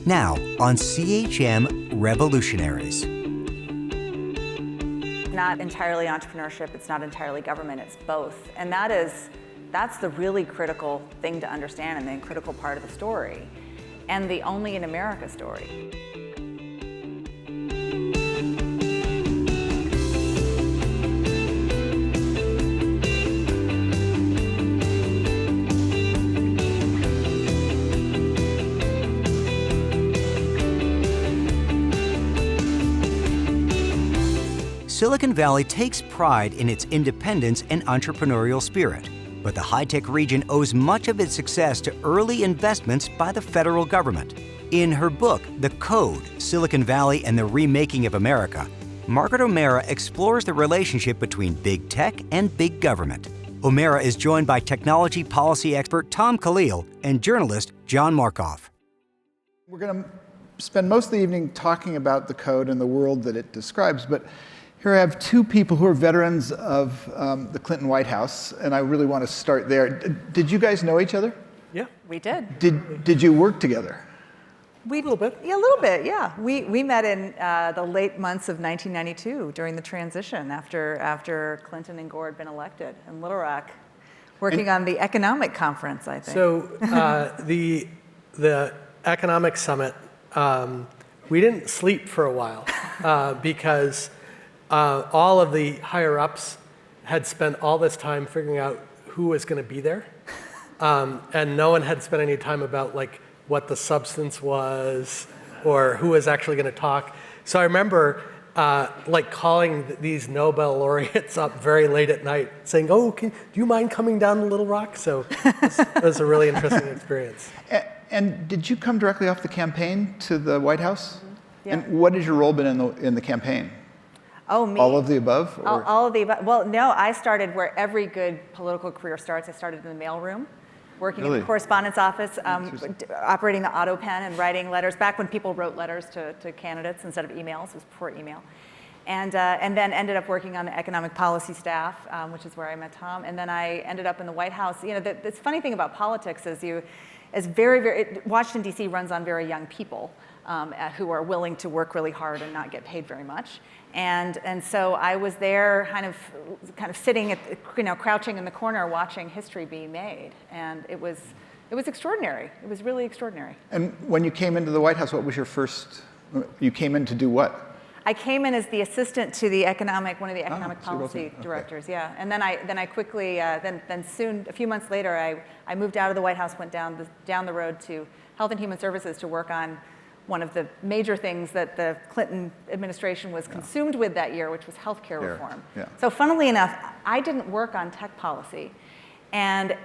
Now on CHM Revolutionaries. Not entirely entrepreneurship, it's not entirely government, it's both. And that's the really critical thing to understand and the critical part of the story. And the only in America story. Silicon Valley takes pride in its independence and entrepreneurial spirit, but the high-tech region owes much of its success to early investments by the federal government. In her book, The Code, Silicon Valley and the Remaking of America, Margaret O'Mara explores the relationship between big tech and big government. O'Mara is joined by technology policy expert Tom Khalil and journalist John Markoff. We're going to spend most of the evening talking about the code and the world that it describes, but here I have two people who are veterans of the Clinton White House, and I really want to start there. Did you guys know each other? Yeah. We did. Did you work together? A little bit. Yeah, a little bit, yeah. We met in the late months of 1992 during the transition after Clinton and Gore had been elected in Little Rock, working on the economic conference, I think. So the economic summit, we didn't sleep for a while because all of the higher-ups had spent all this time figuring out who was going to be there, and no one had spent any time about like what the substance was or who was actually going to talk. So I remember like calling these Nobel laureates up very late at night, saying, "Oh, do you mind coming down to Little Rock?" So it was a really interesting experience. And did you come directly off the campaign to the White House? Yeah. And what has your role been in the campaign? Oh, me? All of the above? Or? All of the above. Well, no, I started where every good political career starts. I started in the mailroom, working in the correspondence office, operating the auto pen and writing letters, back when people wrote letters to candidates instead of emails. It was before email. And then ended up working on the economic policy staff, which is where I met Tom. And then I ended up in the White House. You know, the funny thing about politics is Washington, D.C. runs on very young people who are willing to work really hard and not get paid very much. And so I was there kind of sitting crouching in the corner watching history be made. And it was extraordinary. It was really extraordinary. And when you came into the White House, what was your you came in to do what? I came in as the assistant to one of the economic policy directors, yeah. And then I quickly, soon, a few months later, I moved out of the White House, went down the road to Health and Human Services to work on one of the major things that the Clinton administration was consumed with that year, which was healthcare reform. Yeah. So funnily enough, I didn't work on tech policy. And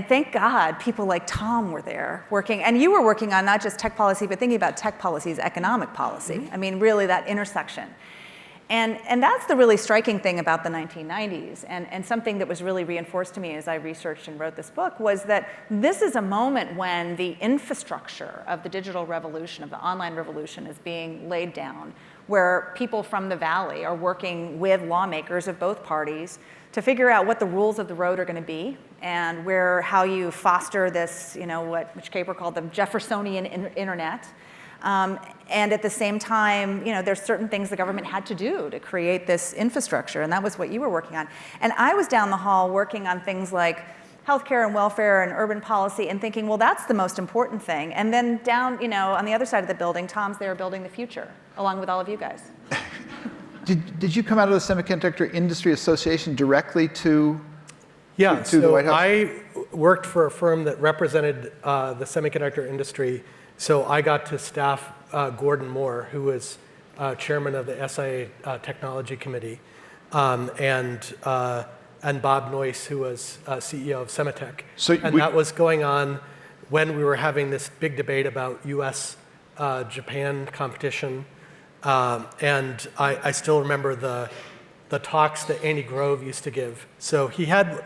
thank God people like Tom were there working, and you were working on not just tech policy, but thinking about tech policy as economic policy. Mm-hmm. I mean, really that intersection. And that's the really striking thing about the 1990s, and something that was really reinforced to me as I researched and wrote this book was that this is a moment when the infrastructure of the digital revolution, of the online revolution, is being laid down, where people from the Valley are working with lawmakers of both parties to figure out what the rules of the road are going to be, and how you foster this, which Capra called the Jeffersonian internet. And at the same time, there's certain things the government had to do to create this infrastructure, and that was what you were working on. And I was down the hall working on things like healthcare and welfare and urban policy and thinking, well, that's the most important thing. And then down, on the other side of the building, Tom's there building the future, along with all of you guys. Did you come out of the Semiconductor Industry Association directly to the White House? I worked for a firm that represented the semiconductor industry. So I got to staff Gordon Moore, who was chairman of the SIA Technology Committee, and Bob Noyce, who was CEO of Semitech. That was going on when we were having this big debate about US-Japan competition. And I still remember the talks that Andy Grove used to give. So he had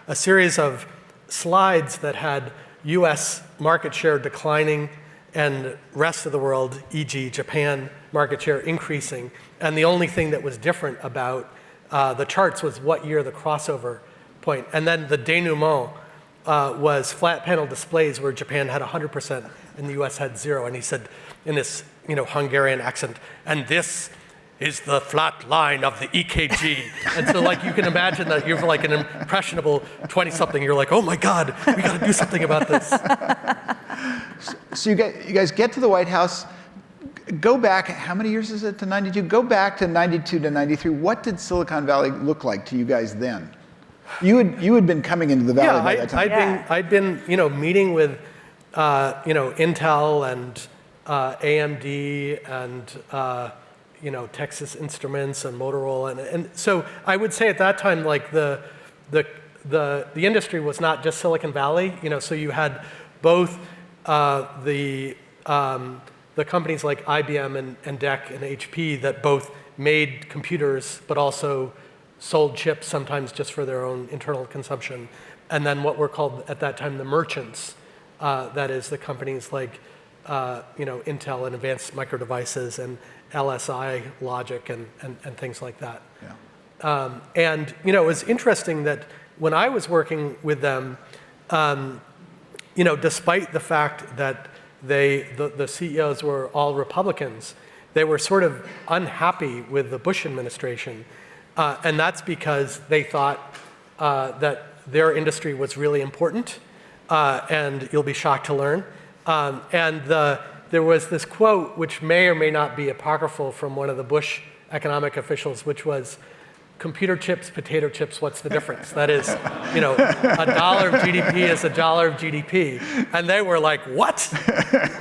a series of slides that had US market share declining and rest of the world, e.g. Japan, market share increasing. And the only thing that was different about the charts was what year the crossover point. And then the denouement was flat panel displays where Japan had 100% and the US had 0. And he said in this Hungarian accent, and this is the flat line of the EKG. And so like you can imagine that you're like an impressionable 20-something, you're like, oh my God, we gotta do something about this. So you guys get to the White House, go back, how many years is it to 92? Go back to 92 to 93. What did Silicon Valley look like to you guys then? You had been coming into the Valley by that time. I'd been meeting with Intel and AMD and Texas Instruments and Motorola, and so I would say at that time like the industry was not just Silicon Valley, so you had both the companies like IBM and DEC and HP that both made computers but also sold chips sometimes just for their own internal consumption, and then what were called at that time the merchants, that is the companies like Intel and Advanced Micro Devices and LSI Logic and things like that. Yeah. And it was interesting that when I was working with them, despite the fact that the CEOs were all Republicans, they were sort of unhappy with the Bush administration. And that's because they thought that their industry was really important, and you'll be shocked to learn. There was this quote, which may or may not be apocryphal, from one of the Bush economic officials, which was, computer chips, potato chips, what's the difference? That is, $1 of GDP is $1 of GDP. And they were like, what?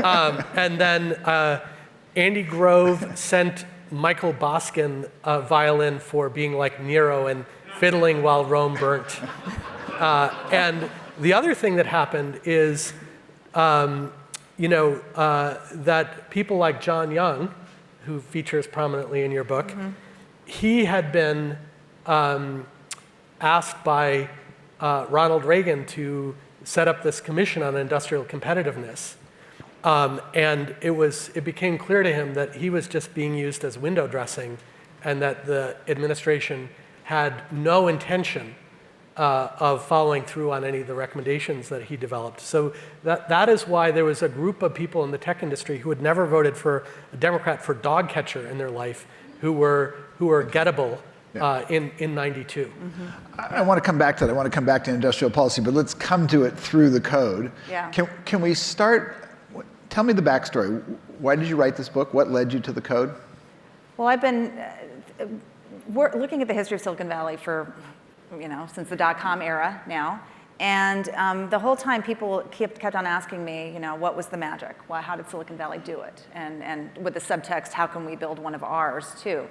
And then Andy Grove sent Michael Boskin a violin for being like Nero and fiddling while Rome burnt. And the other thing that happened is, that people like John Young, who features prominently in your book, he had been asked by Ronald Reagan to set up this commission on industrial competitiveness. And it became clear to him that he was just being used as window dressing, and that the administration had no intention of following through on any of the recommendations that he developed. So that is why there was a group of people in the tech industry who had never voted for a Democrat for dog catcher in their life, who were gettable in 92. I want to come back to that. I want to come back to industrial policy, but let's come to it through the code. Yeah. Can we start? Tell me the backstory. Why did you write this book? What led you to the code? Well, I've been looking at the history of Silicon Valley for, since the dot-com era now. And the whole time people kept on asking me, what was the magic? Well, how did Silicon Valley do it? And with the subtext, how can we build one of ours too?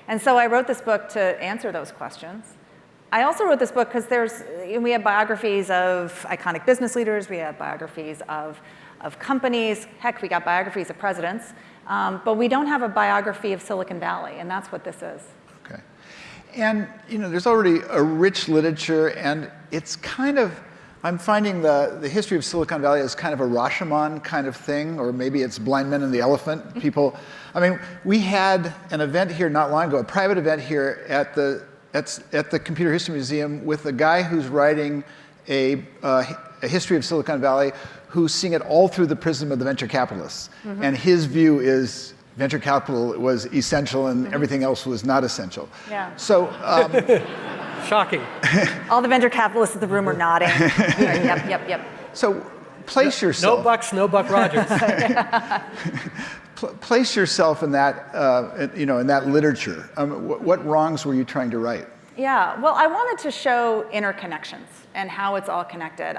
And so I wrote this book to answer those questions. I also wrote this book because we have biographies of iconic business leaders, we have biographies of companies, heck, we got biographies of presidents, but we don't have a biography of Silicon Valley, and that's what this is. Okay. And there's already a rich literature, and it's kind of, I'm finding the history of Silicon Valley as kind of a Rashomon kind of thing, or maybe it's Blind Men and the Elephant. People, we had an event here not long ago, a private event here at the Computer History Museum with a guy who's writing a history of Silicon Valley, who's seeing it all through the prism of the venture capitalists. And his view is venture capital was essential and everything else was not essential. Yeah. So, shocking. All the venture capitalists in the room are nodding. Yep. So place yourself. No Bucks, no Buck Rogers. Place yourself in that, in that literature. What wrongs were you trying to right? Yeah, well, I wanted to show interconnections and how it's all connected.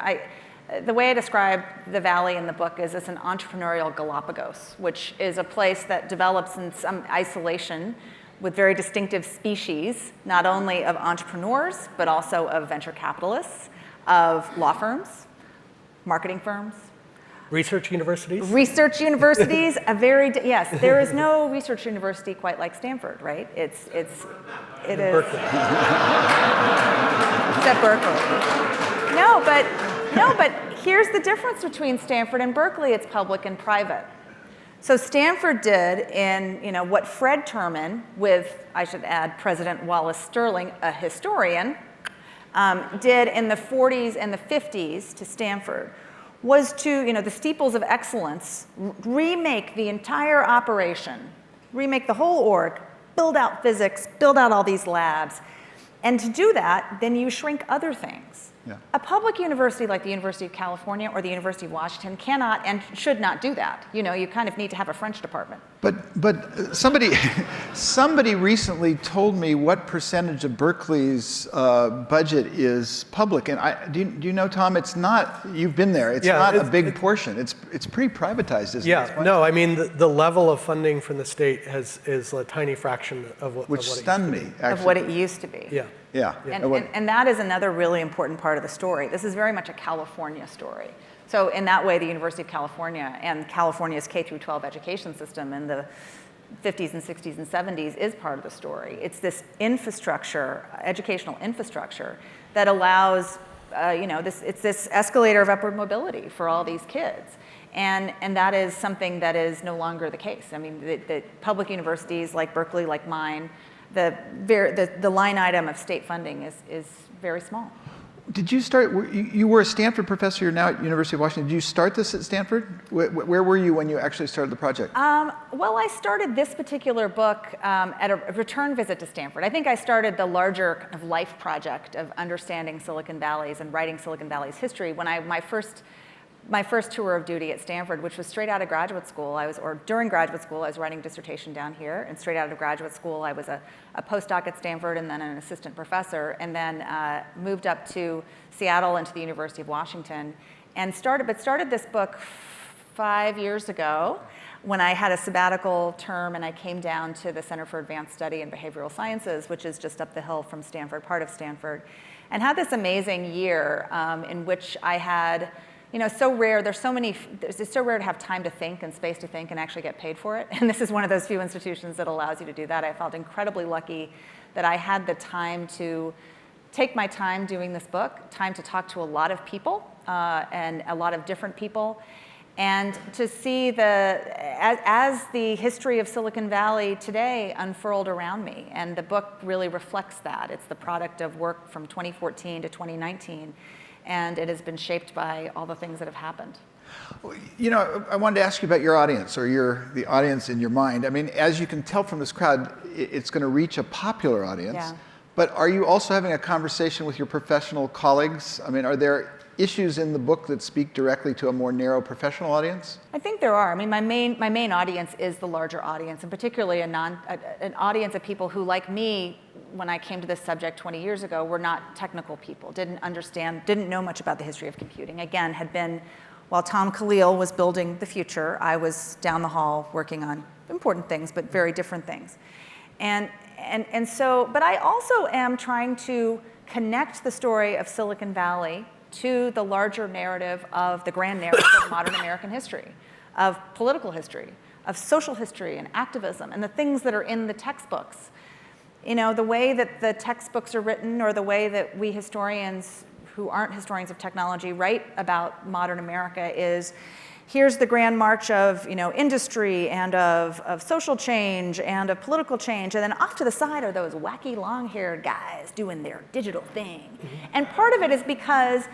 The way I describe the Valley in the book is it's an entrepreneurial Galapagos, which is a place that develops in some isolation with very distinctive species, not only of entrepreneurs, but also of venture capitalists, of law firms, marketing firms. Research universities? Research universities, yes, there is no research university quite like Stanford, right? It is. Berkeley. Except Berkeley. No, but here's the difference between Stanford and Berkeley. It's public and private. So Stanford did in what Fred Terman, with, I should add, President Wallace Stirling, a historian, did in the 40s and the 50s to Stanford was to, the steeples of excellence, remake the entire operation, remake the whole org, build out physics, build out all these labs. And to do that, then you shrink other things. Yeah. A public university like the University of California or the University of Washington cannot and should not do that. You kind of need to have a French department. But somebody recently told me what percentage of Berkeley's budget is public, and do you know, Tom? It's not. You've been there. It's not a big portion. It's pretty privatized, isn't it? Yeah. No, I mean the level of funding from the state is a tiny fraction of what. Which stunned me, actually. Of what it used to be. Yeah. Yeah. And that is another really important part of the story. This is very much a California story. So in that way, the University of California and California's K-12 education system in the 50s and 60s and 70s is part of the story. It's this infrastructure, educational infrastructure, that allows, it's this escalator of upward mobility for all these kids. And that is something that is no longer the case. I mean, the public universities like Berkeley, like mine, the line item of state funding is very small. Did you start, you were a Stanford professor, you're now at University of Washington. Did you start this at Stanford? Where were you when you actually started the project? Well, I started this particular book at a return visit to Stanford. I think I started the larger kind of life project of understanding Silicon Valley's and writing Silicon Valley's history when my first tour of duty at Stanford, which was straight out of graduate school. During graduate school, I was writing dissertation down here, and straight out of graduate school, I was a postdoc at Stanford and then an assistant professor, and then moved up to Seattle and to the University of Washington, and started this book 5 years ago when I had a sabbatical term and I came down to the Center for Advanced Study in Behavioral Sciences, which is just up the hill from Stanford, part of Stanford, and had this amazing year in which I had, so rare. It's so rare to have time to think and space to think and actually get paid for it. And this is one of those few institutions that allows you to do that. I felt incredibly lucky that I had the time to take my time doing this book, time to talk to a lot of people and a lot of different people, and to see as the history of Silicon Valley today unfurled around me. And the book really reflects that. It's the product of work from 2014 to 2019. And it has been shaped by all the things that have happened. I wanted to ask you about your audience, or the audience in your mind. I mean, as you can tell from this crowd, it's going to reach a popular audience. Yeah. But are you also having a conversation with your professional colleagues? I mean, are there issues in the book that speak directly to a more narrow professional audience? I think there are. I mean, my main audience is the larger audience, and particularly an audience of people who, like me, when I came to this subject 20 years ago, were not technical people, didn't know much about the history of computing. Again, while Tom Khalil was building the future, I was down the hall working on important things, but very different things. But I also am trying to connect the story of Silicon Valley to the larger narrative of the grand narrative of modern American history, of political history, of social history and activism, and the things that are in the textbooks. The way that the textbooks are written, or the way that we historians who aren't historians of technology write about modern America is, here's the grand march of industry and of social change and of political change, and then off to the side are those wacky long-haired guys doing their digital thing. Mm-hmm. And part of it is because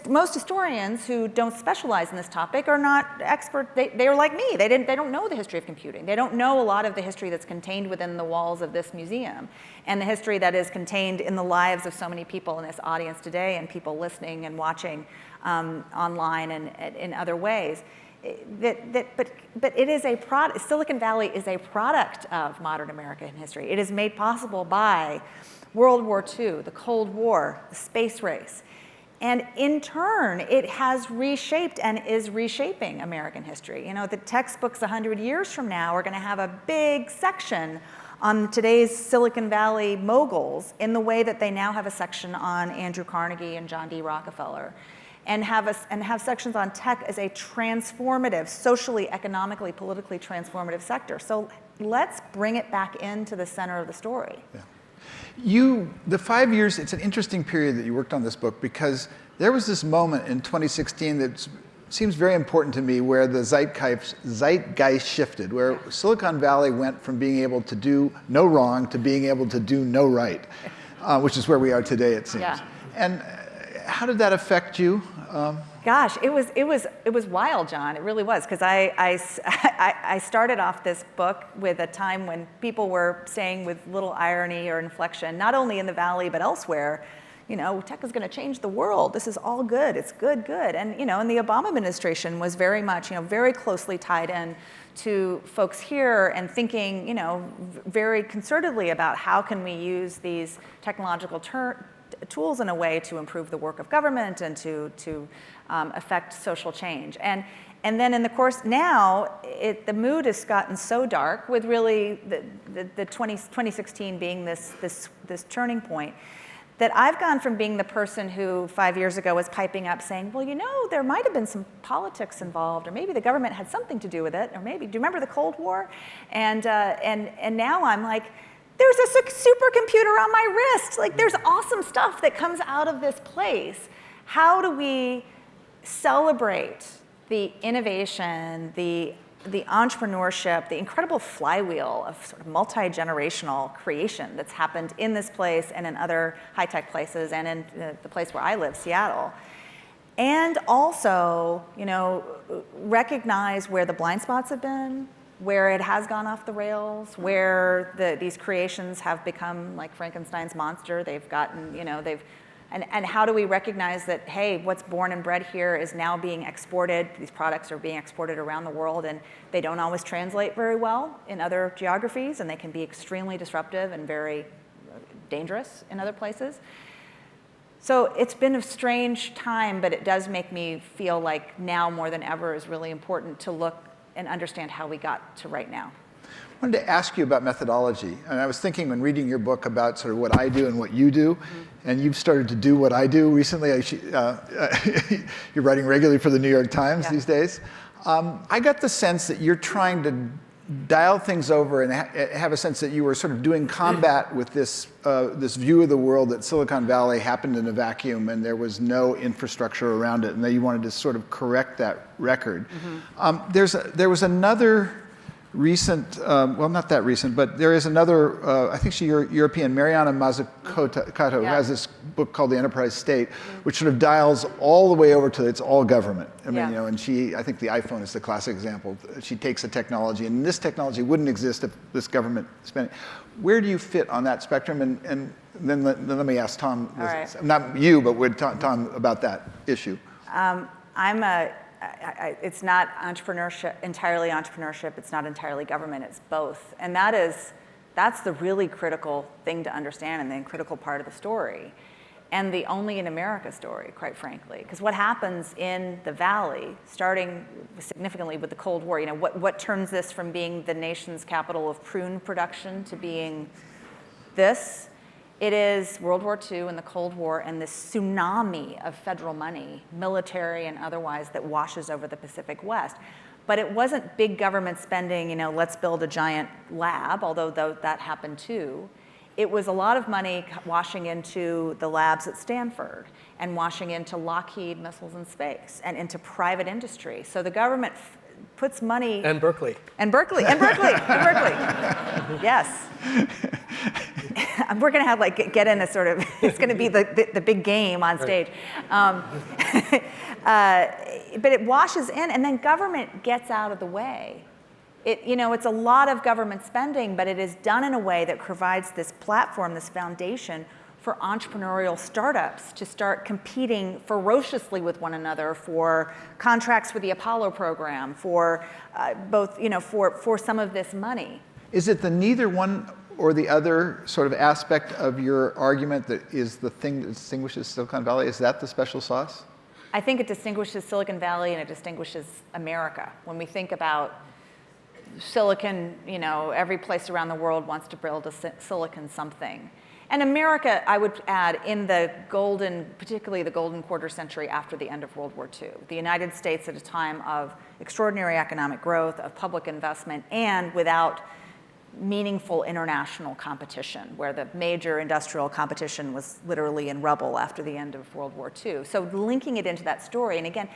most historians who don't specialize in this topic are not expert. They are like me. They don't know the history of computing. They don't know a lot of the history that's contained within the walls of this museum, and the history that is contained in the lives of so many people in this audience today, and people listening and watching online and in other ways. But it is a product. Silicon Valley is a product of modern American history. It is made possible by World War II, the Cold War, the space race. And in turn, it has reshaped and is reshaping American history. The textbooks 100 years from now are going to have a big section on today's Silicon Valley moguls in the way that they now have a section on Andrew Carnegie and John D. Rockefeller, and have sections on tech as a transformative, socially, economically, politically transformative sector. So let's bring it back into the center of the story. Yeah. The 5 years, it's an interesting period that you worked on this book, because there was this moment in 2016 that seems very important to me, where the zeitgeist shifted, where Silicon Valley went from being able to do no wrong to being able to do no right, which is where we are today, it seems. Yeah. And how did that affect you? Gosh, it was wild, John. It really was, because I started off this book with a time when people were saying with little irony or inflection, not only in the Valley but elsewhere, tech is going to change the world. This is all good. It's good. And and the Obama administration was very much, very closely tied in to folks here and thinking, very concertedly about how can we use these technological tools in a way to improve the work of government and to affect social change. And then in the course now, the mood has gotten so dark, with really the 2016 being this turning point, that I've gone from being the person who 5 years ago was piping up saying, well, there might have been some politics involved, or maybe the government had something to do with it, or maybe, do you remember the Cold War? And now I'm like, there's a supercomputer on my wrist. Like, there's awesome stuff that comes out of this place. How do we celebrate the innovation, the entrepreneurship, the incredible flywheel of sort of multi-generational creation that's happened in this place and in other high-tech places and in the place where I live, Seattle? And also, recognize where the blind spots have been, where it has gone off the rails, where these creations have become like Frankenstein's monster. They've gotten, and how do we recognize that, hey, what's born and bred here is now being exported, these products are being exported around the world, and they don't always translate very well in other geographies, and they can be extremely disruptive and very dangerous in other places. So it's been a strange time, but it does make me feel like now more than ever is really important to look and understand how we got to right now. I wanted to ask you about methodology. And I was thinking when reading your book about sort of what I do and what you do, and you've started to do what I do recently. You're writing regularly for the New York Times these days. I got the sense that you're trying to dial things over and have a sense that you were sort of doing combat with this view of the world that Silicon Valley happened in a vacuum and there was no infrastructure around it, and that you wanted to sort of correct that record. There was another recent, well, not that recent, but there is another, I think she's European, Mariana Mazzucato, who has this book called The Enterprise State, which sort of dials all the way over to it's all government. I mean, and I think the iPhone is the classic example. She takes a technology, and this technology wouldn't exist if this government spent it. Where do you fit on that spectrum? And then let me ask Tom, not you, but with Tom about that issue. It's not entirely entrepreneurship, it's not entirely government, it's both. And that's the really critical thing to understand and the critical part of the story. And the only in America story, quite frankly. Because what happens in the Valley, starting significantly with the Cold War, what turns this from being the nation's capital of prune production to being this? It is World War II and the Cold War and this tsunami of federal money, military and otherwise, that washes over the Pacific West. But it wasn't big government spending, let's build a giant lab, although that happened too. It was a lot of money washing into the labs at Stanford and washing into Lockheed Missiles and Space and into private industry. So the government puts money... And Berkeley. And Berkeley. Yes. We're going to have get in a sort of, it's going to be the big game on stage. But it washes in, and then government gets out of the way. It's a lot of government spending, but it is done in a way that provides this platform, this foundation for entrepreneurial startups to start competing ferociously with one another for contracts with the Apollo program, for for some of this money. Is it the neither one or the other sort of aspect of your argument that is the thing that distinguishes Silicon Valley? Is that the special sauce? I think it distinguishes Silicon Valley and it distinguishes America. When we think about Silicon, every place around the world wants to build a Silicon something. And America, I would add, in particularly the golden quarter century after the end of World War II. The United States at a time of extraordinary economic growth, of public investment, and without meaningful international competition, where the major industrial competition was literally in rubble after the end of World War II. So linking it into that story, and again,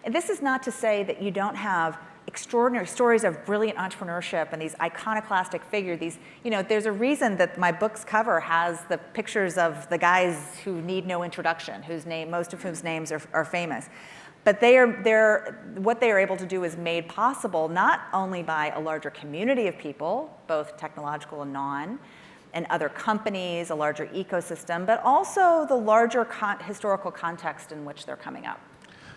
this is not to say that you don't have extraordinary stories of brilliant entrepreneurship and these iconoclastic figures. These, there's a reason that my book's cover has the pictures of the guys who need no introduction, most of whose names are famous. But what they are able to do is made possible not only by a larger community of people, both technological and non, and other companies, a larger ecosystem, but also the larger historical context in which they're coming up.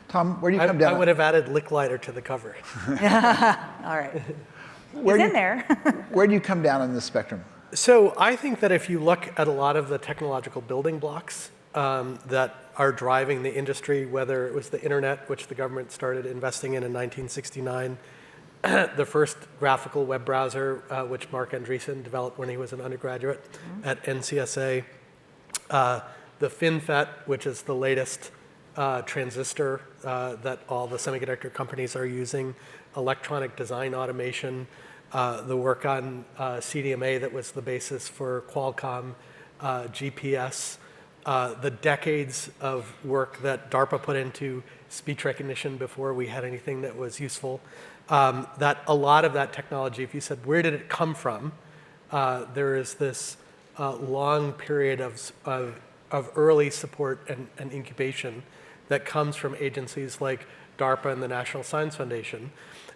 Tom, where do you come down? I would have added Lick Lighter to the cover. All right. He's in there. Where do you come down on this spectrum? So I think that if you look at a lot of the technological building blocks that are driving the industry, whether it was the internet, which the government started investing in 1969, the first graphical web browser, which Mark Andreessen developed when he was an undergraduate at NCSA, the FinFET, which is the latest transistor that all the semiconductor companies are using, electronic design automation, the work on CDMA that was the basis for Qualcomm, GPS, the decades of work that DARPA put into speech recognition before we had anything that was useful. That a lot of that technology, if you said, where did it come from? There is this long period of early support and incubation that comes from agencies like DARPA and the National Science Foundation.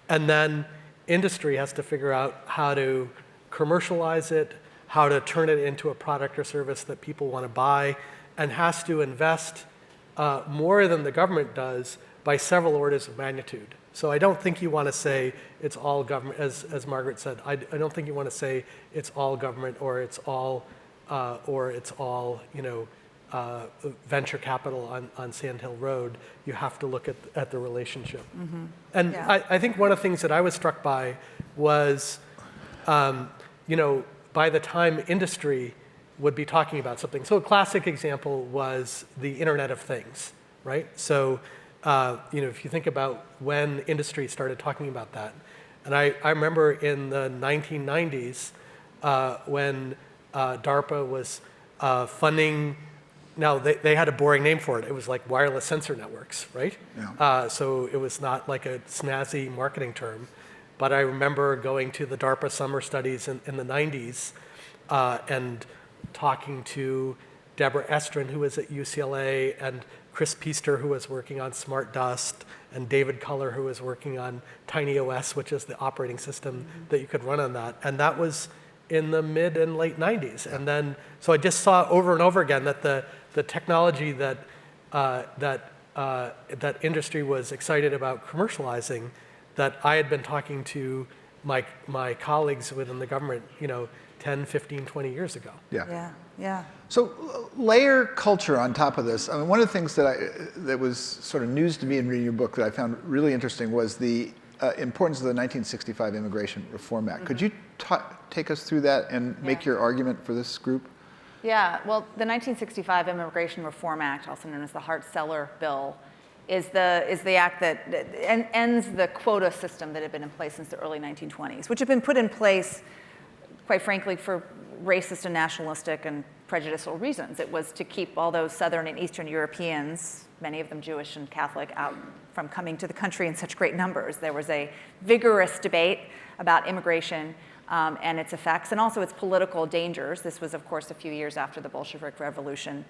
And then industry has to figure out how to commercialize it, how to turn it into a product or service that people want to buy, and has to invest more than the government does by several orders of magnitude. So I don't think you want to say it's all government, as Margaret said. I don't think you want to say it's all government or it's all venture capital on Sand Hill Road. You have to look at the relationship. Mm-hmm. And yeah. I think one of the things that I was struck by was, by the time industry would be talking about something. So a classic example was the Internet of Things, right? So, if you think about when industry started talking about that, and I remember in the 1990s when DARPA was funding. Now, they had a boring name for it. It was like wireless sensor networks, right? Yeah. So it was not like a snazzy marketing term. But I remember going to the DARPA summer studies in the 90s and talking to Deborah Estrin, who was at UCLA, and Chris Piester, who was working on Smart Dust, and David Culler, who was working on TinyOS, which is the operating system that you could run on that. And that was in the mid and late 90s. And then, so I just saw over and over again that the technology that industry was excited about commercializing, that I had been talking to my colleagues within the government, 10, 15, 20 years ago. Yeah. So layer culture on top of this. I mean, one of the things that was sort of news to me in reading your book that I found really interesting was the importance of the 1965 Immigration Reform Act. Mm-hmm. Could you take us through that and make your argument for this group? Yeah, well, the 1965 Immigration Reform Act, also known as the Hart-Celler Bill, is the act that ends the quota system that had been in place since the early 1920s, which had been put in place, quite frankly, for racist and nationalistic and prejudicial reasons. It was to keep all those Southern and Eastern Europeans, many of them Jewish and Catholic, out from coming to the country in such great numbers. There was a vigorous debate about immigration and its effects, and also its political dangers. This was, of course, a few years after the Bolshevik Revolution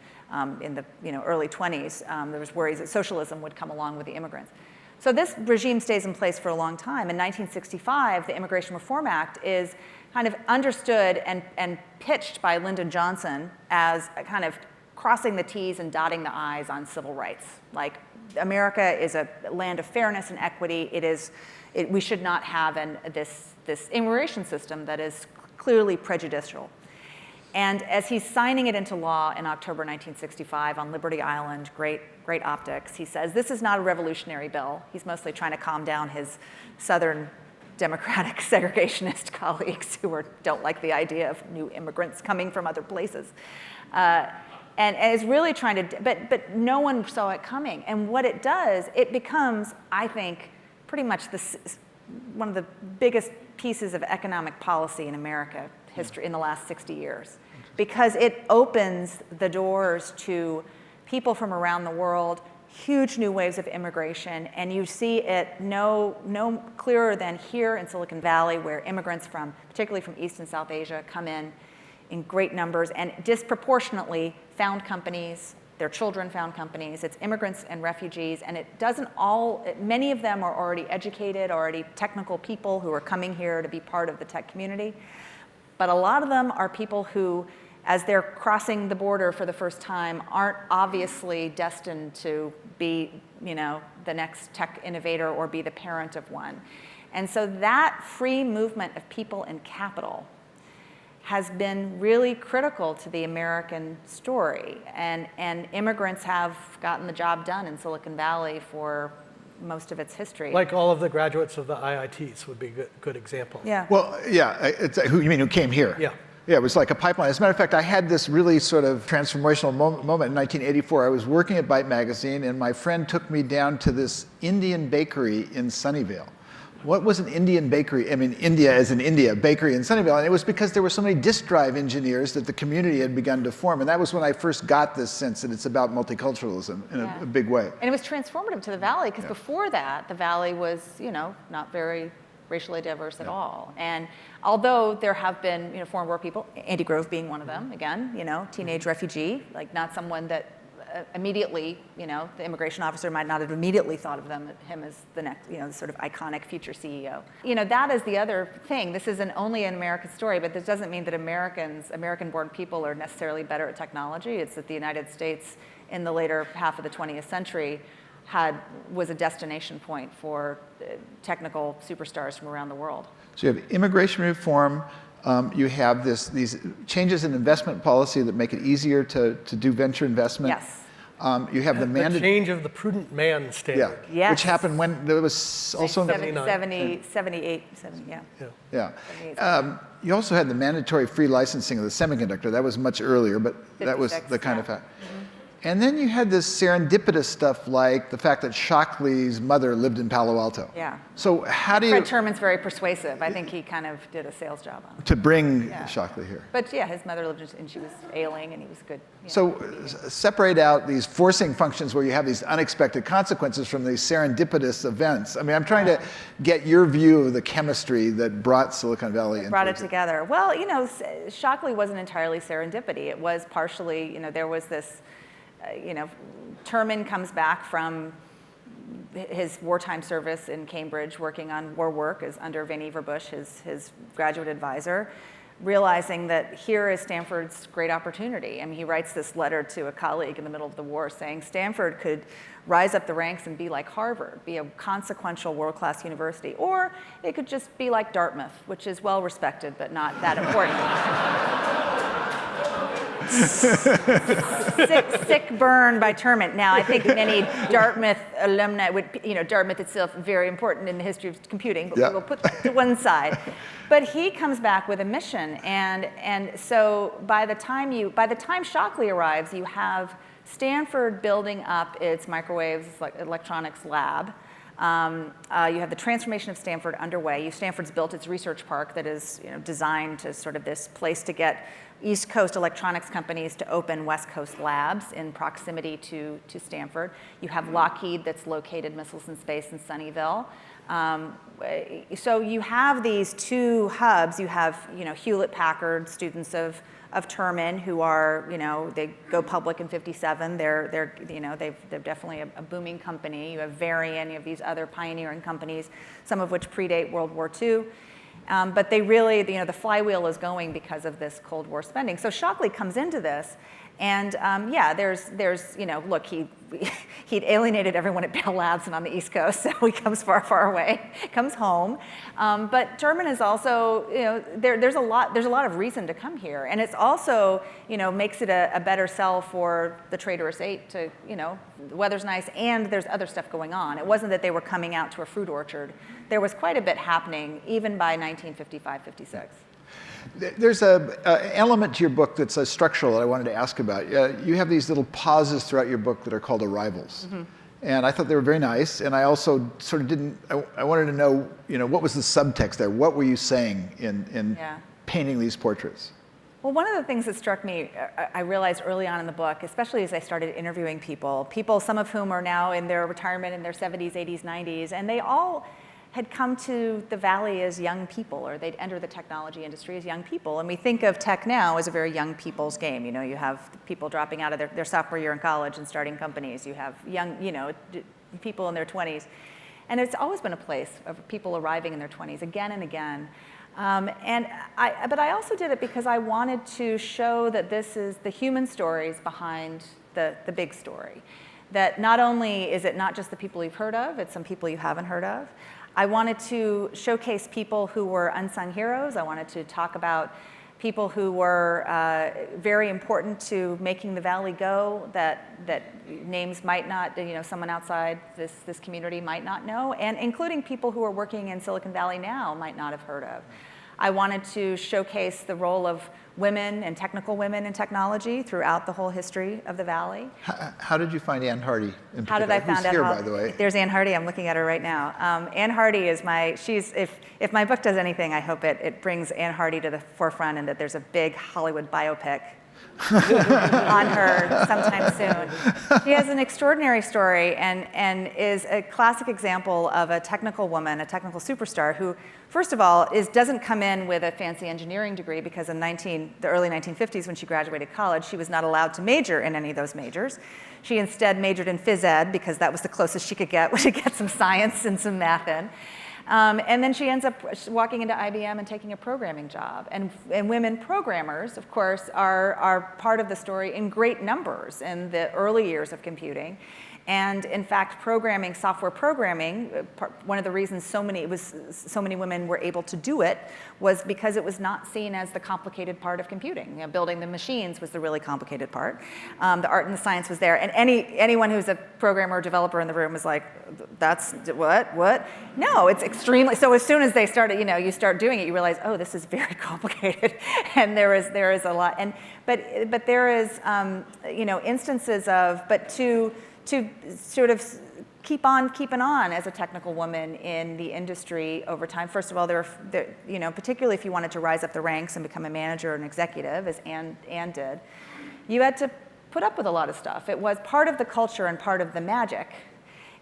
in the early 20s. There was worries that socialism would come along with the immigrants. So this regime stays in place for a long time. In 1965, the Immigration Reform Act is kind of understood and pitched by Lyndon Johnson as a kind of crossing the T's and dotting the I's on civil rights. Like, America is a land of fairness and equity. We should not have this immigration system that is clearly prejudicial. And as he's signing it into law in October 1965 on Liberty Island, great optics, he says, this is not a revolutionary bill. He's mostly trying to calm down his Southern Democratic segregationist colleagues who don't like the idea of new immigrants coming from other places. And is really trying to, but no one saw it coming. And what it does, it becomes, I think, pretty much one of the biggest pieces of economic policy in America history in the last 60 years, because it opens the doors to people from around the world, huge new waves of immigration, and you see it no clearer than here in Silicon Valley, where immigrants particularly from East and South Asia, come in great numbers and disproportionately found companies. Their children found companies. It's immigrants and refugees, and many of them are already educated, already technical people who are coming here to be part of the tech community. But a lot of them are people who, as they're crossing the border for the first time, aren't obviously destined to be, the next tech innovator or be the parent of one. And so that free movement of people and capital has been really critical to the American story. And immigrants have gotten the job done in Silicon Valley for most of its history. Like all of the graduates of the IITs would be a good example. Yeah. Well, yeah, who came here? Yeah. Yeah, it was like a pipeline. As a matter of fact, I had this really sort of transformational moment in 1984. I was working at Byte magazine, and my friend took me down to this Indian bakery in Sunnyvale. What was an Indian bakery? I mean, India as in India, bakery in Sunnyvale. And it was because there were so many disk drive engineers that the community had begun to form. And that was when I first got this sense that it's about multiculturalism in a big way. And it was transformative to the Valley, because before that, the Valley was, not very racially diverse at all. And although there have been, foreign war people, Andy Grove being one of them, again, teenage refugee, like not someone that immediately, the immigration officer might not have immediately thought of him as the next, sort of iconic future CEO. That is the other thing. This isn't only an American story, but this doesn't mean that American-born people are necessarily better at technology. It's that the United States, in the later half of the 20th century, was a destination point for technical superstars from around the world. So you have immigration reform. You have these changes in investment policy that make it easier to do venture investment. Yes. You have the change of the prudent man standard. Yeah. Yes. Which happened when there was also 78, 70, yeah. You also had the mandatory free licensing of the semiconductor. That was much earlier, but that was the kind of fact. And then you had this serendipitous stuff like the fact that Shockley's mother lived in Palo Alto. Yeah. So how do you... Fred Terman's very persuasive. I think he kind of did a sales job on it. To bring Shockley here. But yeah, his mother lived and she was ailing and he was good. So separate out these forcing functions where you have these unexpected consequences from these serendipitous events. I mean, I'm trying to get your view of the chemistry that brought Silicon Valley into brought it together. Well, Shockley wasn't entirely serendipity. It was partially, there was this, Terman comes back from his wartime service in Cambridge working on war work as under Vannevar Bush, his graduate advisor, realizing that here is Stanford's great opportunity. I mean, he writes this letter to a colleague in the middle of the war saying Stanford could rise up the ranks and be like Harvard, be a consequential world-class university, or it could just be like Dartmouth, which is well respected but not that important. sick burn by Terman. Now, I think many Dartmouth alumni would, Dartmouth itself very important in the history of computing, but we will put that to one side. But he comes back with a mission, and so by the time Shockley arrives, you have Stanford building up its microwaves, electronics lab. You have the transformation of Stanford underway. Stanford's built its research park that is designed to sort of this place to get East Coast electronics companies to open West Coast labs in proximity to Stanford. You have Lockheed that's located Missiles in Space in Sunnyvale. So you have these two hubs. You have Hewlett-Packard, students of Terman, who are they go public in '57. They're definitely a booming company. You have Varian. You have these other pioneering companies, some of which predate World War II. But they really, the flywheel is going because of this Cold War spending. So Shockley comes into this, and there's look, he'd alienated everyone at Bell Labs and on the East Coast, so he comes far away, comes home. But Terman is also, there's a lot of reason to come here, and it's also, makes it a better sell for the traitorous eight to, the weather's nice and there's other stuff going on. It wasn't that they were coming out to a fruit orchard. There was quite a bit happening even by 1955, 56. There's an element to your book that's structural that I wanted to ask about. You have these little pauses throughout your book that are called arrivals. Mm-hmm. And I thought they were very nice. And I also sort of I wanted to know, what was the subtext there? What were you saying in painting these portraits? Well, one of the things that struck me, I realized early on in the book, especially as I started interviewing people, some of whom are now in their retirement in their 70s, 80s, 90s, and they all had come to the Valley as young people, or they'd enter the technology industry as young people. And we think of tech now as a very young people's game. You know, you have people dropping out of their sophomore year in college and starting companies. You have young, people in their 20s. And it's always been a place of people arriving in their 20s again and again. But I also did it because I wanted to show that this is the human stories behind the big story. That not only is it not just the people you've heard of, it's some people you haven't heard of. I wanted to showcase people who were unsung heroes. I wanted to talk about people who were very important to making the Valley go, that names might not, someone outside this community might not know, and including people who are working in Silicon Valley now might not have heard of. I wanted to showcase the role of women and technical women in technology throughout the whole history of the Valley. How did you find Ann Hardy in particular? How did I find out? Who's here, by the way? There's Ann Hardy. I'm looking at her right now. Ann Hardy is if my book does anything, I hope it brings Ann Hardy to the forefront, and that there's a big Hollywood biopic on her sometime soon. She has an extraordinary story and is a classic example of a technical woman, a technical superstar who, first of all, doesn't come in with a fancy engineering degree, because in the early 1950s when she graduated college, she was not allowed to major in any of those majors. She instead majored in phys ed because that was the closest she could get to get some science and some math in. And then she ends up walking into IBM and taking a programming job. And women programmers, of course, are part of the story in great numbers in the early years of computing. And in fact, software programming, one of the reasons so many women were able to do it was because it was not seen as the complicated part of computing. Building the machines was the really complicated part. The art and the science was there. And anyone who's a programmer or developer in the room was like, that's what? No, it's extremely, so as soon as they started, you start doing it, you realize, oh, this is very complicated. And there is a lot. But there is, instances of, but to sort of keep on keeping on as a technical woman in the industry over time. First of all, particularly if you wanted to rise up the ranks and become a manager or an executive, as Ann did, you had to put up with a lot of stuff. It was part of the culture and part of the magic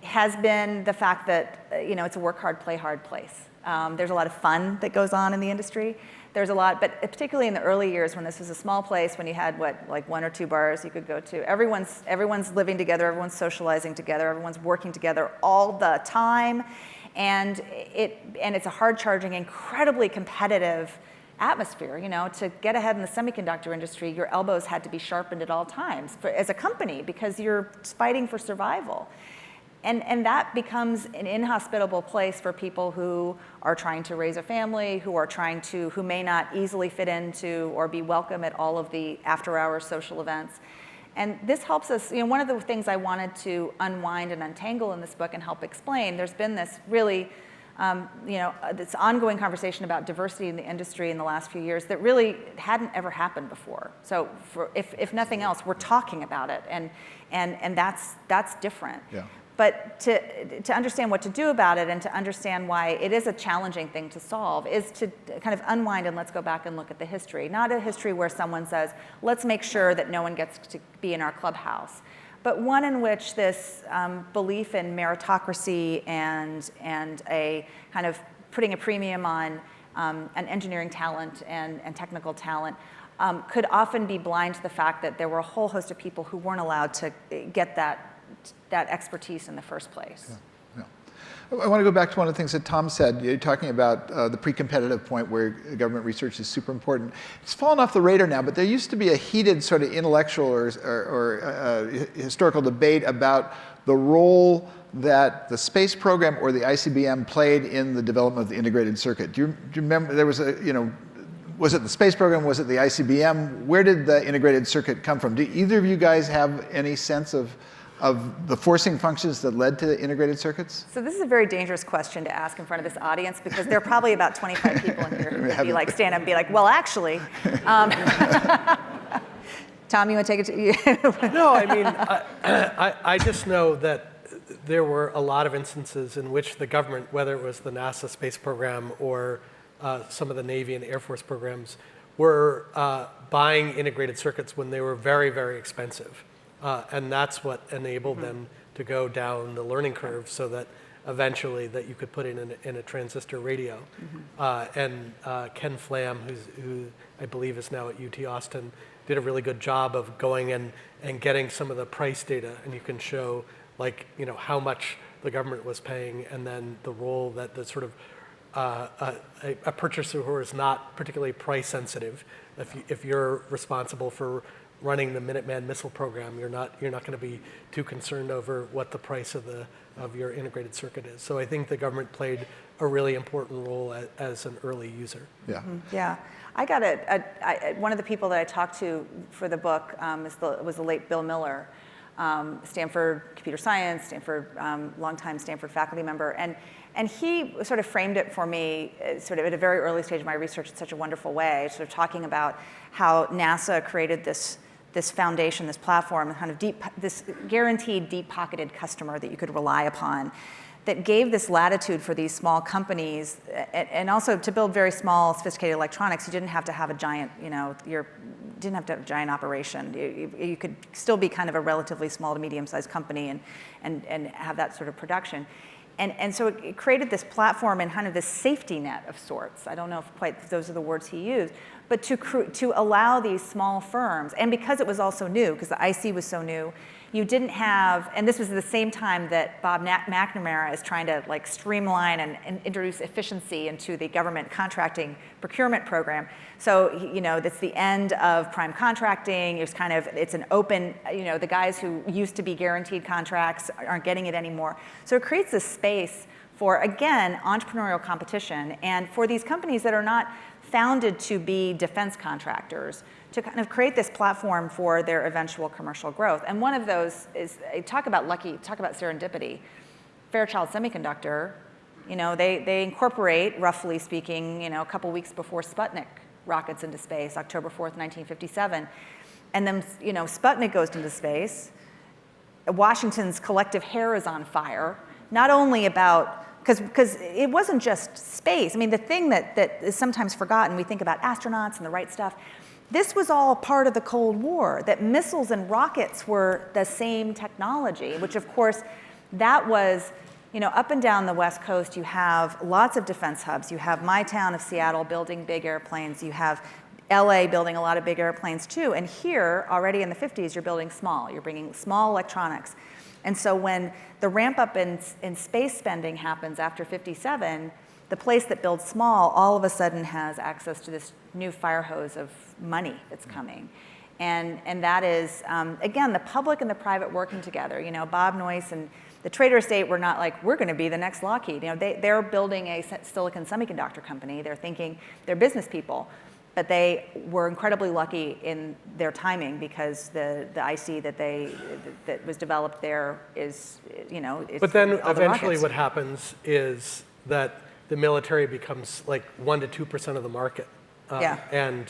has been the fact that it's a work hard, play hard place. There's a lot of fun that goes on in the industry. There's a lot, but particularly in the early years when this was a small place, when you had like 1 or 2 bars you could go to, everyone's living together, everyone's socializing together, everyone's working together all the time, and it's a hard-charging, incredibly competitive atmosphere. To get ahead in the semiconductor industry, your elbows had to be sharpened at all times as a company because you're fighting for survival. And that becomes an inhospitable place for people who are trying to raise a family, who may not easily fit into or be welcome at all of the after-hours social events. And this helps us, one of the things I wanted to unwind and untangle in this book and help explain, there's been this really, this ongoing conversation about diversity in the industry in the last few years that really hadn't ever happened before. So if nothing else, we're talking about it, and that's different. Yeah. But to understand what to do about it and to understand why it is a challenging thing to solve is to kind of unwind and let's go back and look at the history. Not a history where someone says, let's make sure that no one gets to be in our clubhouse, but one in which this belief in meritocracy and a kind of putting a premium on an engineering talent and technical talent could often be blind to the fact that there were a whole host of people who weren't allowed to get that expertise in the first place. Yeah. I want to go back to one of the things that Tom said. You're talking about the pre-competitive point where government research is super important. It's fallen off the radar now, but there used to be a heated sort of intellectual or historical debate about the role that the space program or the ICBM played in the development of the integrated circuit. Do you remember there was was it the space program? Was it the ICBM? Where did the integrated circuit come from? Do either of you guys have any sense of the forcing functions that led to integrated circuits? So this is a very dangerous question to ask in front of this audience because there are probably about 25 people in here who would be like, stand up and be like, well, actually. Tom, you want to take it? No, I mean, I just know that there were a lot of instances in which the government, whether it was the NASA space program or some of the Navy and Air Force programs, were buying integrated circuits when they were very, very expensive. And that's what enabled them to go down the learning curve so that eventually that you could put in a transistor radio. And Ken Flam, who I believe is now at UT Austin, did a really good job of going in and getting some of the price data, and you can show how much the government was paying, and then the role that the sort of a purchaser who is not particularly price sensitive. If you're responsible for running the Minuteman missile program, you're not going to be too concerned over what the price of your integrated circuit is. So I think the government played a really important role as an early user. Yeah. Yeah. I got one of the people that I talked to for the book was the late Bill Miller, Stanford computer science, Stanford, longtime Stanford faculty member. And he sort of framed it for me sort of at a very early stage of my research in such a wonderful way, sort of talking about how NASA created this foundation, this platform, kind of this guaranteed deep-pocketed customer that you could rely upon, that gave this latitude for these small companies, and also to build very small, sophisticated electronics. You didn't have to have a giant, didn't have to have a giant operation. You could still be kind of a relatively small to medium-sized company and have that sort of production. And so it created this platform and kind of this safety net of sorts. I don't know if quite those are the words he used, but to allow these small firms, and because it was also new, because the IC was so new, you didn't have, and this was at the same time that Bob McNamara is trying to streamline and introduce efficiency into the government contracting procurement program. So, that's the end of prime contracting. It's an open, the guys who used to be guaranteed contracts aren't getting it anymore. So it creates this space for, again, entrepreneurial competition, and for these companies that are not founded to be defense contractors, to kind of create this platform for their eventual commercial growth. And one of those is, talk about serendipity. Fairchild Semiconductor, they incorporate, roughly speaking, a couple weeks before Sputnik rockets into space, October 4th, 1957. And then, Sputnik goes into space. Washington's collective hair is on fire, not only about, because it wasn't just space. I mean, the thing that is sometimes forgotten, we think about astronauts and the right stuff. This was all part of the Cold War, that missiles and rockets were the same technology, which of course, that was, up and down the West Coast, you have lots of defense hubs. You have my town of Seattle building big airplanes. You have LA building a lot of big airplanes too. And here, already in the 50s, you're building small. You're bringing small electronics. And so when the ramp up in space spending happens after 57, the place that builds small all of a sudden has access to this new fire hose of money that's coming. And that is, again, the public and the private working together. Bob Noyce and the Trader Estate were not like, we're going to be the next Lockheed. They're building a silicon semiconductor company. They're thinking they're business people. But they were incredibly lucky in their timing because the IC that was developed there is, But then eventually what happens is that the military becomes like 1% to 2% of the market. And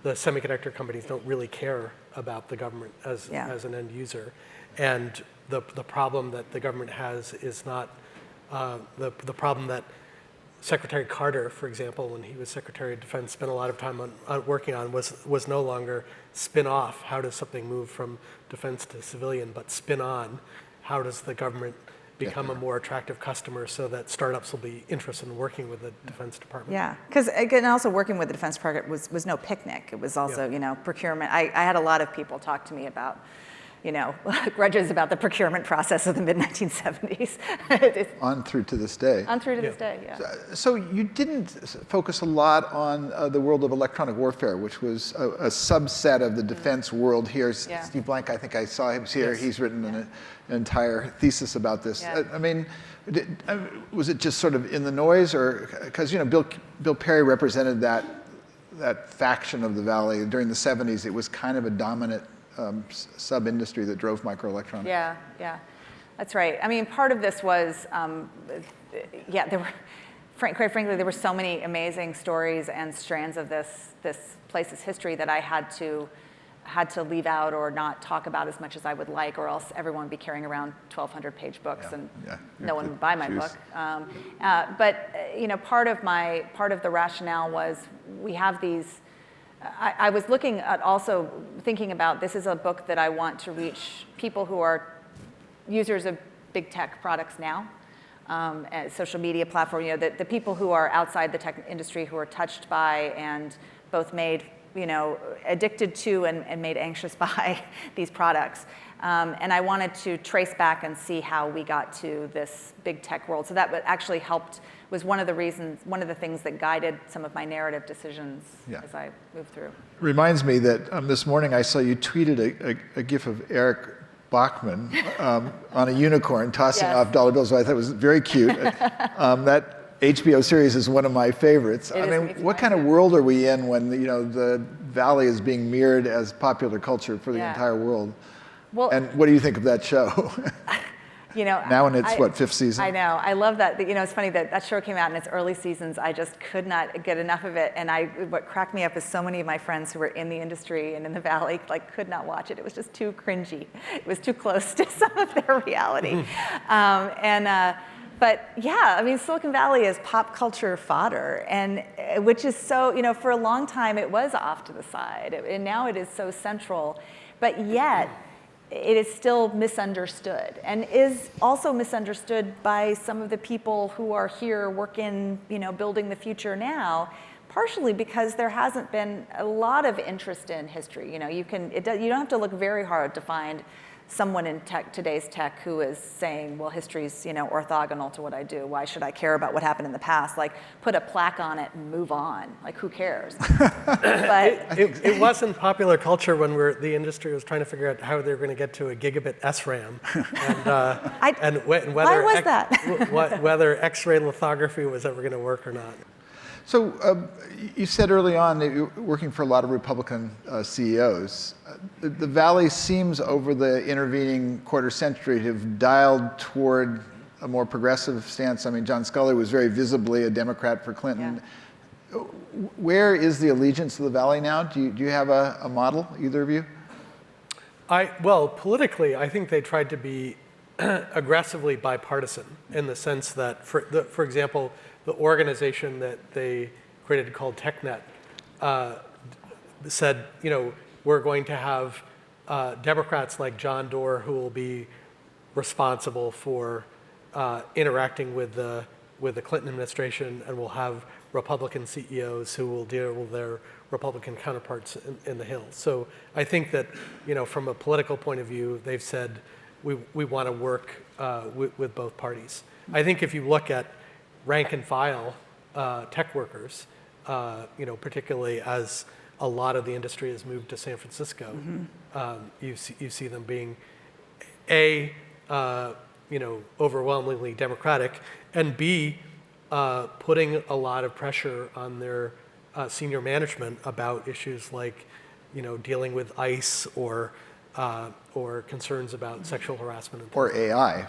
the semiconductor companies don't really care about the government as an end user. And the problem that the government has is not the problem that Secretary Carter, for example, when he was Secretary of Defense, spent a lot of time working on was no longer spin off. How does something move from defense to civilian? But spin on. How does the government become a more attractive customer so that startups will be interested in working with the Defense Department? Yeah, because again, also working with the Defense Department was no picnic. It was also, procurement. I had a lot of people talk to me about, grudges about the procurement process of the mid-1970s. On through to this day. On through to this day, yeah. So you didn't focus a lot on the world of electronic warfare, which was a subset of the defense world. Here's Steve Blank, I think I saw him here. Yes. He's written an entire thesis about this. Yeah. I mean, was it just sort of in the noise, or because Bill Perry represented that faction of the Valley during the 70s? It was kind of a dominant sub-industry that drove microelectronics. Yeah, that's right. I mean, part of this was, there were, quite frankly, there were so many amazing stories and strands of this place's history that I had to leave out or not talk about as much as I would like, or else everyone would be carrying around 1,200-page books and no one would buy my book. But part of the rationale was we have these I was looking at also thinking about, this is a book that I want to reach people who are users of big tech products now, and social media platform, the people who are outside the tech industry who are touched by and both made, addicted to and made anxious by these products. And I wanted to trace back and see how we got to this big tech world. So that actually was one of the things that guided some of my narrative decisions as I moved through. Reminds me that this morning I saw you tweeted a GIF of Eric Bachman on a unicorn tossing off dollar bills. So I thought it was very cute. That HBO series is one of my favorites. What kind of world are we in when the Valley is being mirrored as popular culture for the entire world? Well, and what do you think of that show? Now in its fifth season? I know. I love that. It's funny that show came out in its early seasons. I just could not get enough of it. And what cracked me up is so many of my friends who were in the industry and in the Valley could not watch it. It was just too cringy. It was too close to some of their reality. But yeah, Silicon Valley is pop culture fodder, and which is so, for a long time it was off to the side, and now it is so central, but yet it is still misunderstood, and is also misunderstood by some of the people who are here working, building the future now, partially because there hasn't been a lot of interest in history. You don't have to look very hard to find someone in today's tech who is saying, well, history's orthogonal to what I do. Why should I care about what happened in the past? Put a plaque on it and move on. Who cares? But it wasn't popular culture when the industry was trying to figure out how they were going to get to a gigabit SRAM, and whether why was that? whether X-ray lithography was ever going to work or not. So you said early on that you're working for a lot of Republican CEOs. The Valley seems over the intervening quarter century to have dialed toward a more progressive stance. John Scully was very visibly a Democrat for Clinton. Yeah. Where is the allegiance of the Valley now? Do you have a model, either of you? Well, politically, I think they tried to be aggressively bipartisan in the sense that, for example, the organization that they created called TechNet said, we're going to have Democrats like John Doerr who will be responsible for interacting with the Clinton administration, and we'll have Republican CEOs who will deal with their Republican counterparts in the Hill. So I think that, from a political point of view, they've said we want to work with both parties. I think if you look at rank and file tech workers, particularly as a lot of the industry has moved to San Francisco, you see them being overwhelmingly Democratic, and B, putting a lot of pressure on their senior management about issues like, dealing with ICE or concerns about sexual harassment. Or AI.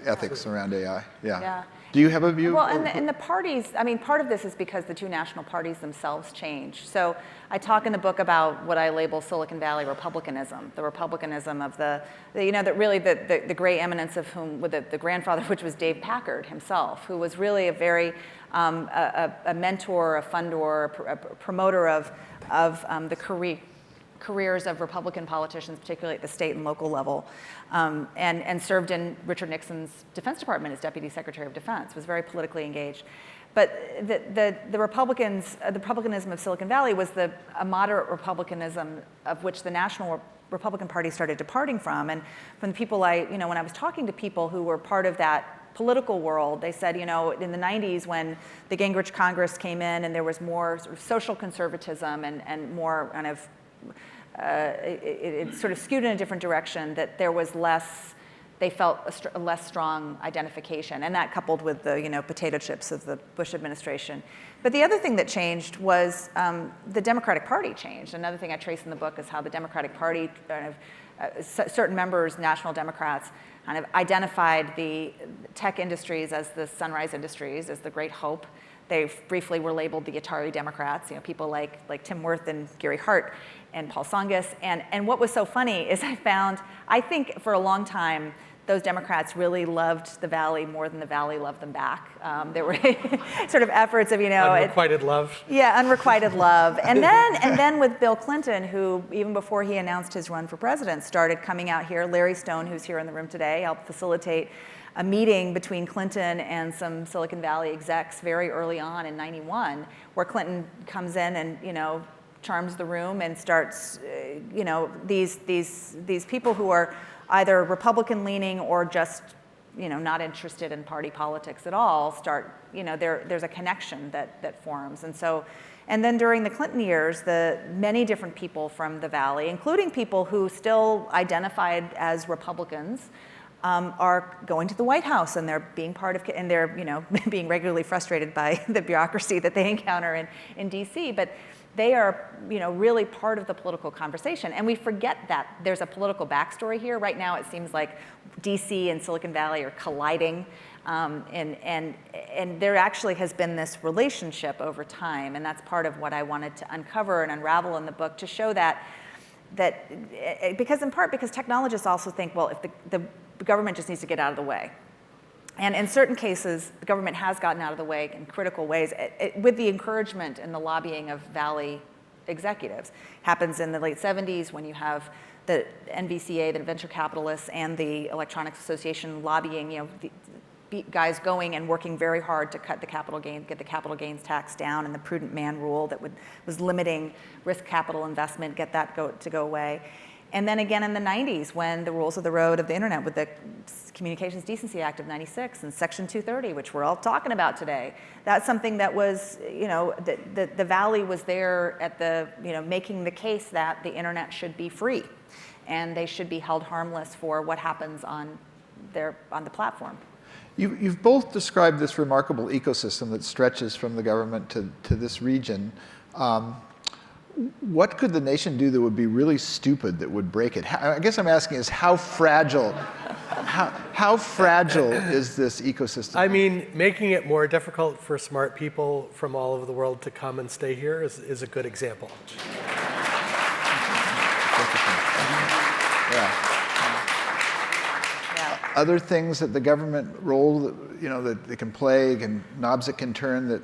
Ethics around AI. Yeah. Do you have a view? Well, and the parties, part of this is because the two national parties themselves changed. So I talk in the book about what I label Silicon Valley republicanism, the republicanism of that really the gray eminence of whom, with the grandfather, which was Dave Packard himself, who was really a very, a mentor, a fundor, a promoter of the careers of Republican politicians, particularly at the state and local level, and served in Richard Nixon's Defense Department as Deputy Secretary of Defense, was very politically engaged. But the republicanism of Silicon Valley was a moderate republicanism of which the National Republican Party started departing from. And from the people when I was talking to people who were part of that political world, they said, in the 90s when the Gingrich Congress came in and there was more sort of social conservatism and more kind of it sort of skewed in a different direction, that there was less, they felt a less strong identification, and that coupled with the potato chips of the Bush administration. But the other thing that changed was the Democratic Party changed. Another thing I trace in the book is how the Democratic Party, certain members, national Democrats, kind of identified the tech industries as the sunrise industries, as the great hope. They briefly were labeled the Atari Democrats, people like Tim Wirth and Gary Hart and Paul Tsongas. And what was so funny is I think for a long time, those Democrats really loved the Valley more than the Valley loved them back. There were sort of efforts of, unrequited love. Yeah, unrequited love. And then with Bill Clinton, who even before he announced his run for president, started coming out here. Larry Stone, who's here in the room today, helped facilitate a meeting between Clinton and some Silicon Valley execs very early on in '91, where Clinton comes in and charms the room and starts, these people who are either Republican leaning or just, not interested in party politics at all start, there's a connection that forms. And then during the Clinton years, the many different people from the Valley, including people who still identified as Republicans, are going to the White House, and they're being part of, and they're being regularly frustrated by the bureaucracy that they encounter in D.C. But they are really part of the political conversation, and we forget that there's a political backstory here. Right now, it seems like D.C. and Silicon Valley are colliding, and there actually has been this relationship over time, and that's part of what I wanted to uncover and unravel in the book to show that because in part because technologists also think, well, if the government just needs to get out of the way. And in certain cases, the government has gotten out of the way in critical ways with the encouragement and the lobbying of Valley executives. Happens in the late 70s when you have the NVCA, the venture capitalists, and the Electronics Association lobbying, guys going and working very hard to cut the capital gains, get the capital gains tax down, and the prudent man rule that was limiting risk capital investment, get that to go away. And then again in the 90s, when the rules of the road of the internet with the Communications Decency Act of '96 and Section 230, which we're all talking about today, that's something that was, the Valley was there at the, making the case that the internet should be free, and they should be held harmless for what happens on the platform. You've both described this remarkable ecosystem that stretches from the government to this region. What could the nation do that would be really stupid that would break it? I guess I'm asking is how fragile is this ecosystem? I mean, making it more difficult for smart people from all over the world to come and stay here is a good example. Other things that the government role that they can play, and knobs it can turn that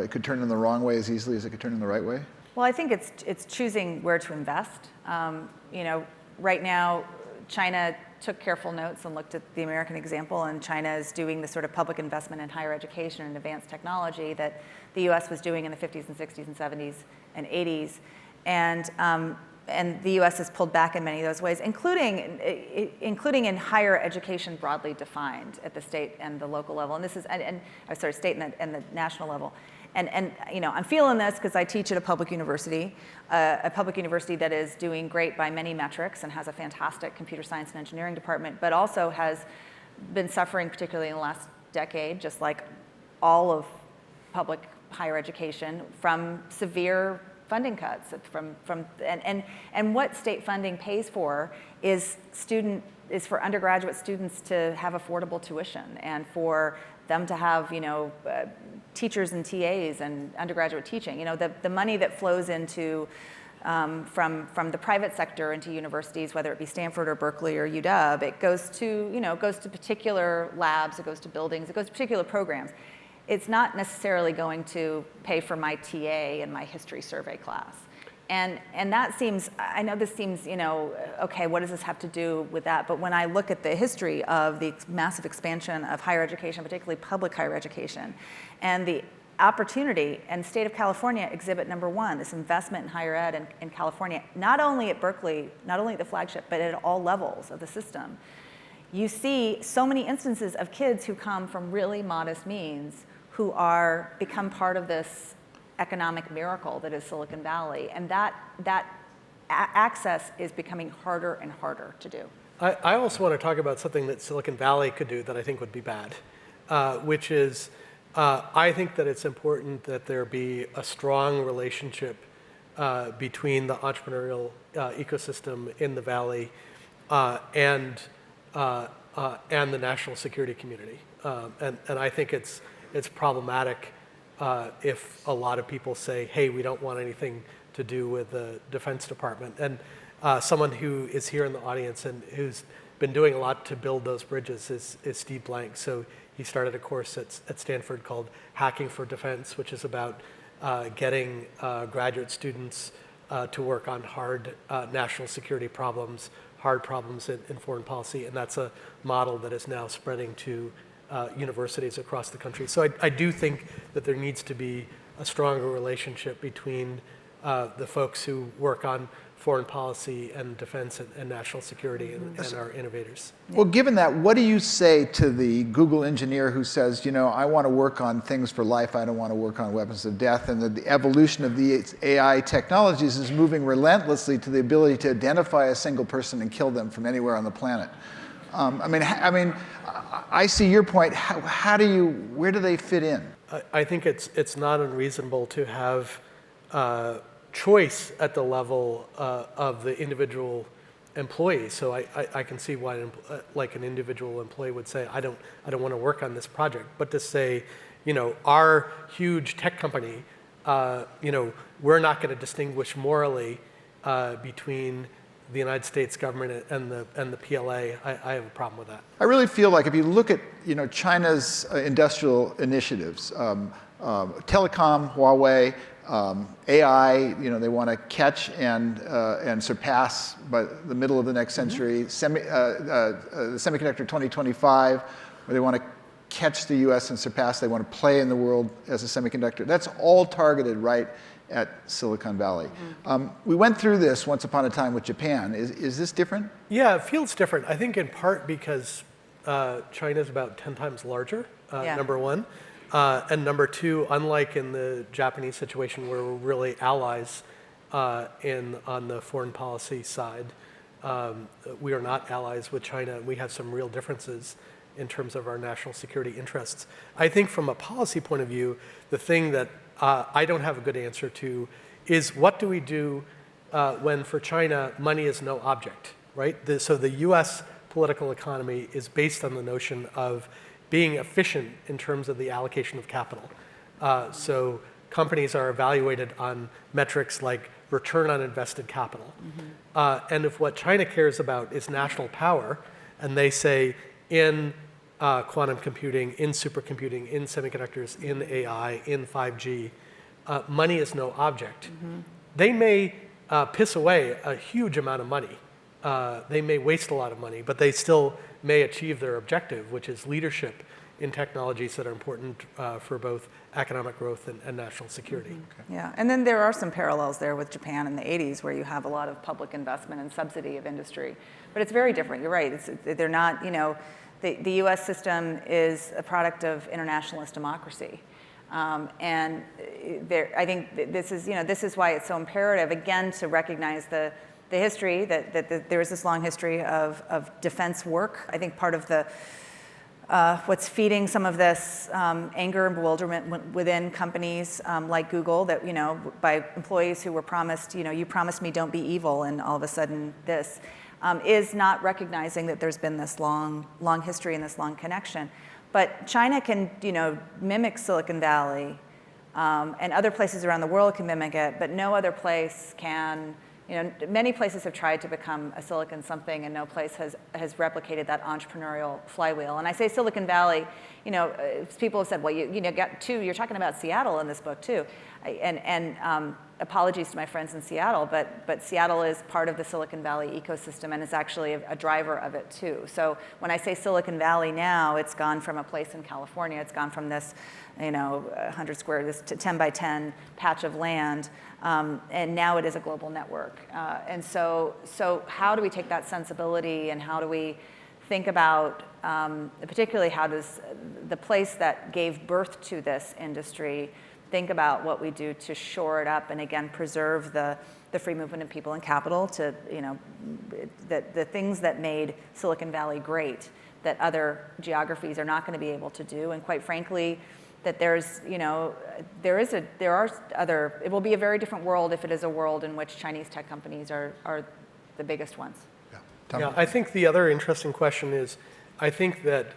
it could turn in the wrong way as easily as it could turn in the right way? Well, I think it's choosing where to invest. Right now, China took careful notes and looked at the American example, and China is doing the sort of public investment in higher education and advanced technology that the U.S. was doing in the 50s and 60s and 70s and 80s. And the U.S. has pulled back in many of those ways, including in higher education broadly defined at the state and the local level. And this is, state and the national level. And I'm feeling this because I teach at a public university that is doing great by many metrics and has a fantastic computer science and engineering department, but also has been suffering, particularly in the last decade, just like all of public higher education, from severe funding cuts. And what state funding pays for is for undergraduate students to have affordable tuition, and for them to have teachers and TAs and undergraduate teaching. The money that flows into from the private sector into universities, whether it be Stanford or Berkeley or UW, it goes to particular labs, it goes to buildings, it goes to particular programs. It's not necessarily going to pay for my TA in my history survey class. And that seems, I know this seems, okay, what does this have to do with that? But when I look at the history of the massive expansion of higher education, particularly public higher education, and the opportunity, and state of California, exhibit number one, this investment in higher ed in California, not only at Berkeley, not only at the flagship, but at all levels of the system, you see so many instances of kids who come from really modest means who become part of this economic miracle that is Silicon Valley, and that access is becoming harder and harder to do. I also want to talk about something that Silicon Valley could do that I think would be bad, which is I think that it's important that there be a strong relationship between the entrepreneurial ecosystem in the Valley and the national security community, and I think it's problematic if a lot of people say, hey, we don't want anything to do with the Defense Department. And someone who is here in the audience and who's been doing a lot to build those bridges is Steve Blank. So he started a course at Stanford called Hacking for Defense, which is about getting graduate students to work on hard national security problems, hard problems in foreign policy, and that's a model that is now spreading to universities across the country. So I do think that there needs to be a stronger relationship between the folks who work on foreign policy and defense and national security and our innovators. Well, given that, what do you say to the Google engineer who says, I want to work on things for life, I don't want to work on weapons of death, and that the evolution of the AI technologies is moving relentlessly to the ability to identify a single person and kill them from anywhere on the planet? I see your point. Where do they fit in? I think it's not unreasonable to have choice at the level of the individual employee. So I can see why an individual employee would say, I don't want to work on this project. But to say, our huge tech company, we're not going to distinguish morally between the United States government and the PLA, I have a problem with that. I really feel like if you look at China's industrial initiatives, telecom, Huawei, AI, they want to catch and surpass by the middle of the next century. The semiconductor 2025, where they want to catch the US and surpass. They want to play in the world as a semiconductor. That's all targeted right at Silicon Valley. We went through this once upon a time with Japan. Is this different? Yeah, it feels different. I think in part because China's about 10 times larger, number one. And number two, unlike in the Japanese situation where we're really allies on the foreign policy side, we are not allies with China. We have some real differences in terms of our national security interests. I think from a policy point of view, the thing that I don't have a good answer to is what do we do when for China money is no object, right? So the US political economy is based on the notion of being efficient in terms of the allocation of capital. So companies are evaluated on metrics like return on invested capital. And if what China cares about is national power, and they say in quantum computing, in supercomputing, in semiconductors, in AI, in 5G, money is no object. They may piss away a huge amount of money. They may waste a lot of money, but they still may achieve their objective, which is leadership in technologies that are important for both economic growth and national security. Yeah, and then there are some parallels there with Japan in the 80s where you have a lot of public investment and subsidy of industry. But it's very different, you're right. They're not, the US system is a product of internationalist democracy. And I think this is why it's so imperative, again, to recognize the history, that there is this long history of defense work. I think part of what's feeding some of this anger and bewilderment within companies like Google, that, by employees who were promised, you promised me don't be evil, and all of a sudden this, is not recognizing that there's been this long history and this long connection. But China can, mimic Silicon Valley, and other places around the world can mimic it, but no other place can. Many places have tried to become a Silicon something, and no place has replicated that entrepreneurial flywheel. And I say Silicon Valley, people have said, well, you're talking about Seattle in this book too. And apologies to my friends in Seattle, but Seattle is part of the Silicon Valley ecosystem and is actually a driver of it too. So when I say Silicon Valley now, it's gone from a place in California, it's gone from this, 100 square, this 10 by 10 patch of land, and now it is a global network. And so how do we take that sensibility, and how do we think about, particularly how does the place that gave birth to this industry think about what we do to shore it up and, again, preserve the free movement of people and capital, to, the things that made Silicon Valley great that other geographies are not going to be able to do. And quite frankly, that there's, it will be a very different world if it is a world in which Chinese tech companies are the biggest ones. Yeah, I think the other interesting question is, I think that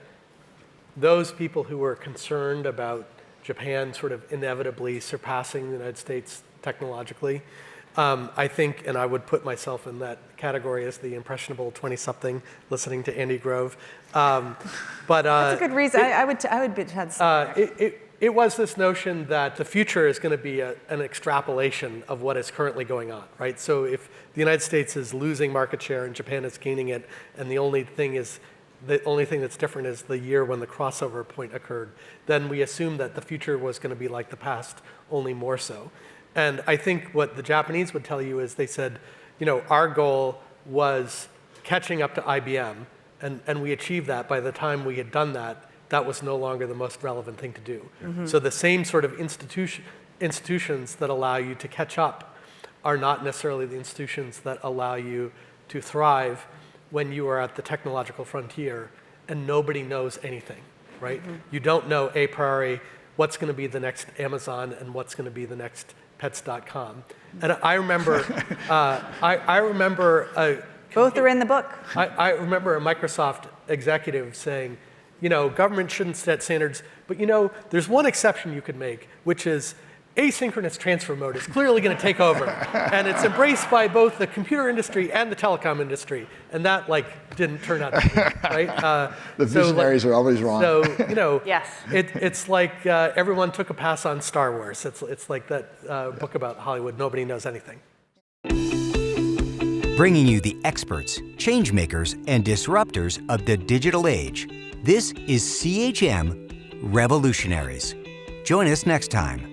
those people who were concerned about Japan sort of inevitably surpassing the United States technologically, I think, and I would put myself in that category as the impressionable 20-something listening to Andy Grove. But That's a good reason. I would it was this notion that the future is going to be an extrapolation of what is currently going on, right? So if the United States is losing market share and Japan is gaining it, and the only thing that's different is the year when the crossover point occurred, then we assumed that the future was going to be like the past, only more so. And I think what the Japanese would tell you is they said, our goal was catching up to IBM, and we achieved that. By the time we had done that, that was no longer the most relevant thing to do. Mm-hmm. So the same sort of institutions that allow you to catch up are not necessarily the institutions that allow you to thrive when you are at the technological frontier and nobody knows anything, right? Mm-hmm. You don't know a priori what's going to be the next Amazon and what's going to be the next pets.com. And I remember, both are in the book. I remember a Microsoft executive saying, government shouldn't set standards, but there's one exception you could make, which is asynchronous transfer mode is clearly going to take over. And it's embraced by both the computer industry and the telecom industry. And that didn't turn out to be, right? The visionaries are always wrong. So, yes. It's like everyone took a pass on Star Wars. It's like that book about Hollywood, nobody knows anything. Bringing you the experts, change makers, and disruptors of the digital age. This is CHM Revolutionaries. Join us next time.